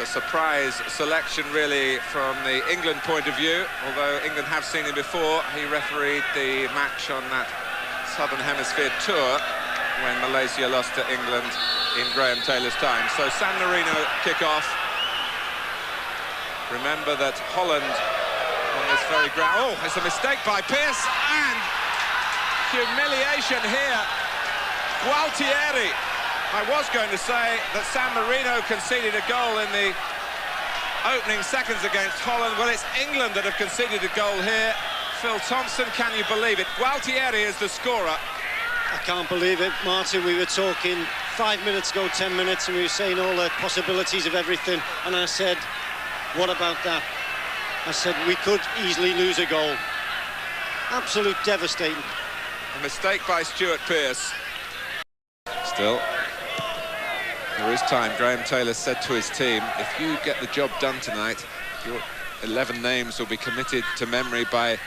It's a surprise selection, really, from the England point of view. Although England have seen him before, he refereed the match on that Southern Hemisphere tour when Malaysia lost to England in Graham Taylor's time. So San Marino kick off. Remember that Holland on this very ground. Oh, it's a mistake by Pearce, and humiliation here. Gualtieri. I was going to say that San Marino conceded a goal in the opening seconds against Holland. Well, it's England that have conceded a goal here. Phil Thompson, can you believe it? Gualtieri is the scorer. I can't believe it, Martin. We were talking 5 minutes ago, 10 minutes, and we were saying all the possibilities of everything. And I said, what about that? I said, we could easily lose a goal. Absolute devastating. A mistake by Stuart Pearce. Still, there is time. Graham Taylor said to his team, if you get the job done tonight, your 11 names will be committed to memory by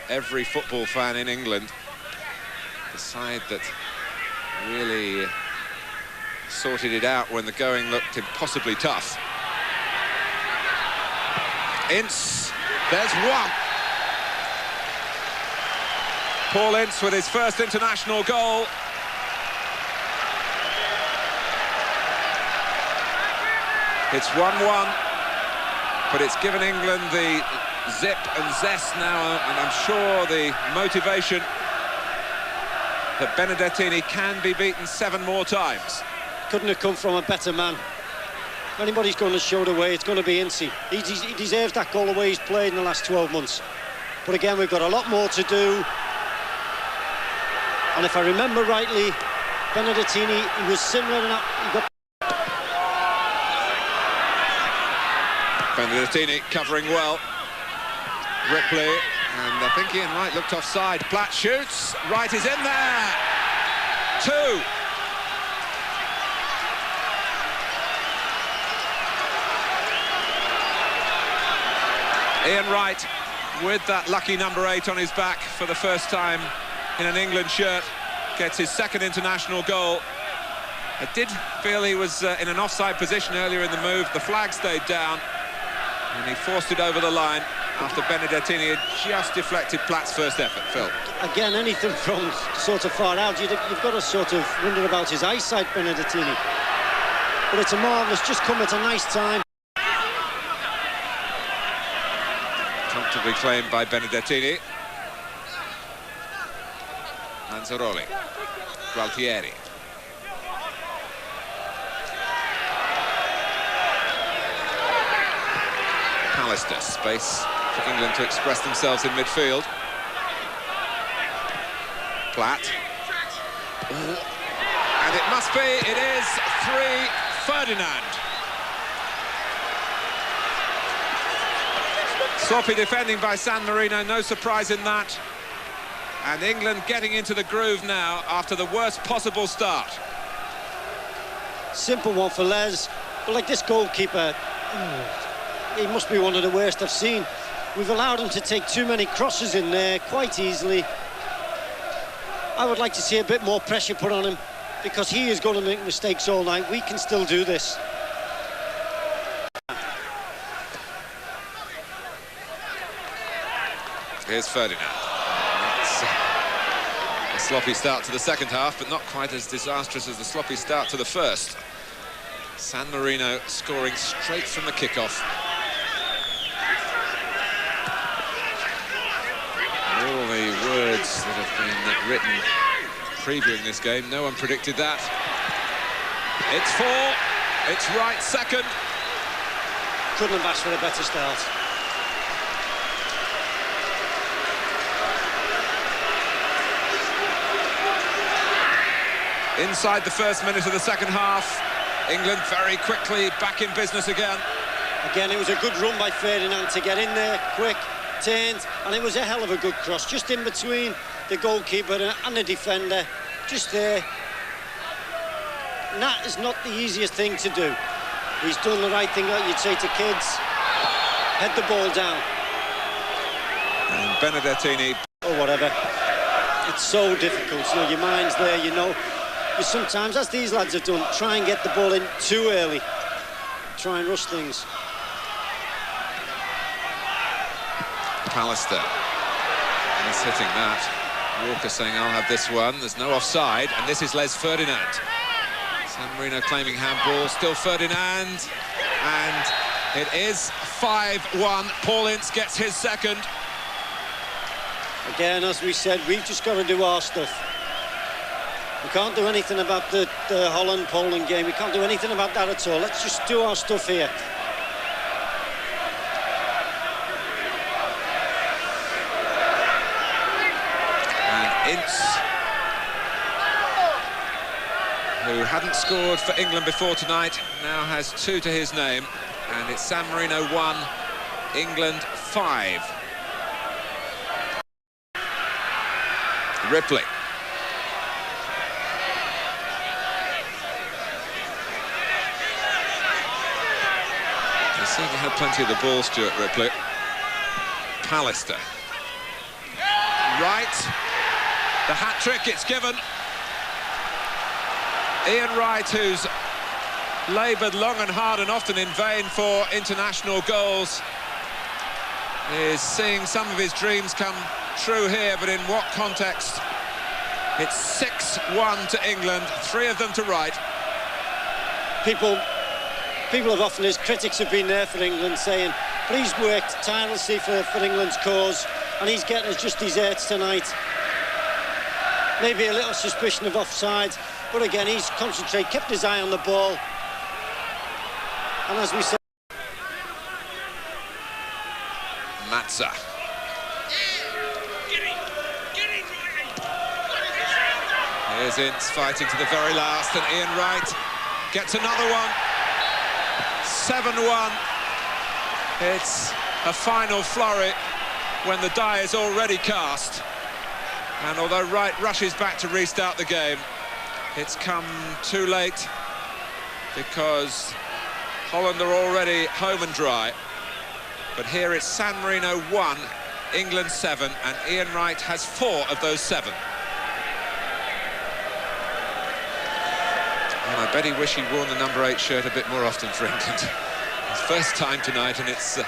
every football fan in England. The side that really sorted it out when the going looked impossibly tough. Ince, there's one. Paul Ince with his first international goal. It's 1-1, but it's given England the zip and zest now, and I'm sure the motivation that Benedettini can be beaten 7 more times. Couldn't have come from a better man. If anybody's going to show the way, it's going to be Ince. He deserves that goal the way he's played in the last 12 months. But again, we've got a lot more to do. And if I remember rightly, Benedettini, he was similar in that. He got Benedettini covering well. Ripley, and I think Ian Wright looked offside. Platt shoots, Wright is in there. 2. Ian Wright with that lucky number 8 on his back for the first time in an England shirt, gets his second international goal. I did feel he was in an offside position earlier in the move. The flag stayed down, and he forced it over the line after Benedettini had just deflected Platt's first effort. Phil. Again, anything from sort of far out, you've got to sort of wonder about his eyesight, Benedettini. But it's a marvellous, just come at a nice time. Comfortably claimed by Benedettini. Manzaroli. Gualtieri. Pallister, space for England to express themselves in midfield. Platt. Ooh. And it must be, it is 3, Ferdinand. Sloppy defending by San Marino, no surprise in that. And England getting into the groove now after the worst possible start. Simple one for Les, but like this goalkeeper, he must be one of the worst I've seen. We've allowed him to take too many crosses in there quite easily. I would like to see a bit more pressure put on him, because he is going to make mistakes all night. We can still do this. Here's Ferdinand. It's a sloppy start to the second half, but not quite as disastrous as the sloppy start to the first. San Marino scoring straight from the kickoff. All the words that have been written previewing this game, no one predicted that. It's 4, it's Wright second. Couldn't have asked for a better start. Inside the first minute of the second half, England very quickly back in business again. Again, it was a good run by Ferdinand to get in there, quick, turned, and it was a hell of a good cross, just in between the goalkeeper and the defender, just there. And that is not the easiest thing to do. He's done the right thing, like you'd say to kids, head the ball down. And Benedettini. Or whatever. It's so difficult, you know, your mind's there, you know. But sometimes, as these lads have done, try and get the ball in too early. try and rush things. Pallister. And he's hitting that. Walker saying, I'll have this one. There's no offside, and this is Les Ferdinand. San Marino claiming handball, still Ferdinand. And it is 5-1. Paul Ince gets his second. Again, as we said, we've just got to do our stuff. We can't do anything about the Holland-Poland game. We can't do anything about that at all. Let's just do our stuff here. And Ince, who hadn't scored for England before tonight, now has 2 to his name. And it's San Marino 1, England 5. Ripley. You see he had plenty of the ball, Stuart Ripley. Pallister. Wright. The hat-trick, it's given. Ian Wright, who's laboured long and hard and often in vain for international goals, is seeing some of his dreams come true here, but in what context? It's 6-1 to England, 3 of them to Wright. People have often, as critics have been there for England, saying, but he's worked tirelessly for England's cause, and he's getting us just desserts tonight. Maybe a little suspicion of offside, but again, he's concentrated, kept his eye on the ball. And as we said... Matza. Here's Ince fighting to the very last, and Ian Wright gets another one. 7-1. It's a final flurry when the die is already cast. And although Wright rushes back to restart the game, it's come too late because Holland are already home and dry. But here it's San Marino 1, England 7, and Ian Wright has 4 of those 7. And I bet he wished he'd worn the number 8 shirt a bit more often for England. His first time tonight, and it's